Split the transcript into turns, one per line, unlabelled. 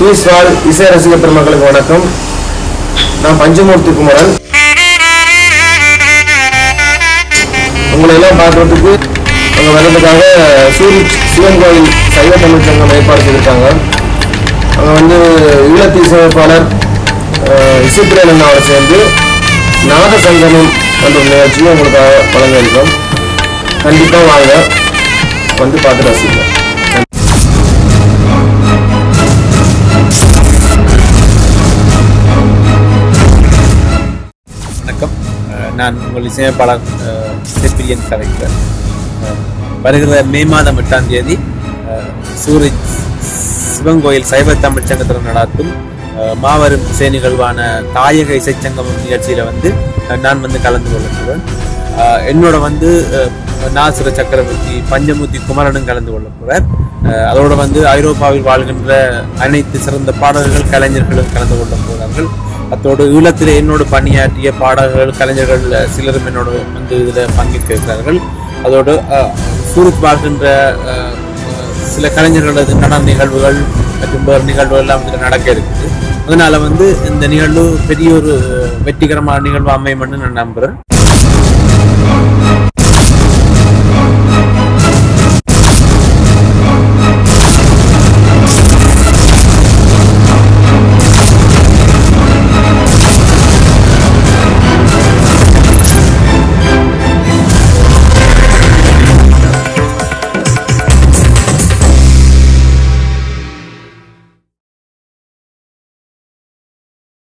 Swiss வாழ் இசை ரசிக பெருமக்களுக்கு வணக்கம். நான் பஞ்சமூர்த்தி குமரன். உங்களை எல்லாம் பார்க்கறதுக்கு அங்கே வர்றதுக்காக சூரிச் சிவன் கோயில் சைவ தமிழ் சங்கம் ஏற்பாடு செய்திருக்காங்க. அங்கே ஈழத்து இசையமைப்பாளர் இசைப்பிரியன் அண்ணாவோட சேர்ந்து நாத சங்கமம் என்ற ஒரு நிகழ்ச்சியும் உங்களுக்காக வழங்க இருக்கோம். கண்டிப்பாக வாங்க, வந்து பார்த்து ரசிங்க.
வணக்கம், நான் உங்கள் இசையமைப்பாளர் இசைப்பிரியன் கலைஞர். வருகிற மே மாதம் 8ஆம் தேதி சூரிச் சிவங்கோயில் சைவ தமிழ் சங்கத்தில் நடாத்தும் மாபெரும் இசை நிகழ்வான தாயக இசைச்சங்கம் நிகழ்ச்சியில் நான் கலந்து கொள்ளப்படுவேன். என்னோட நாசுர சக்கரவர்த்தி பஞ்சமூர்த்தி குமரனும் கலந்து கொள்ள போறார். அதோட ஐரோப்பாவில் வாழ்கின்ற அனைத்து சிறந்த பாடகர்கள் கலைஞர்களும் கலந்து கொள்ள போகிறார்கள். அத்தோடு ஈழத்தில் என்னோடு பணியாற்றிய பாடகர்கள் கலைஞர்கள் சிலரும் என்னோட இதில் பங்கேற்கிறார்கள். அதோடு சூரிச் வாழ்கின்ற சில கலைஞர்களது நடன நிகழ்வுகள் மற்றும் வேறு நிகழ்வுகள் எல்லாம் நடக்க இருக்குது. அதனால இந்த நிகழ்வு பெரிய ஒரு வெற்றிகரமான நிகழ்வு அமையும் என்று நான் நம்புகிறேன்.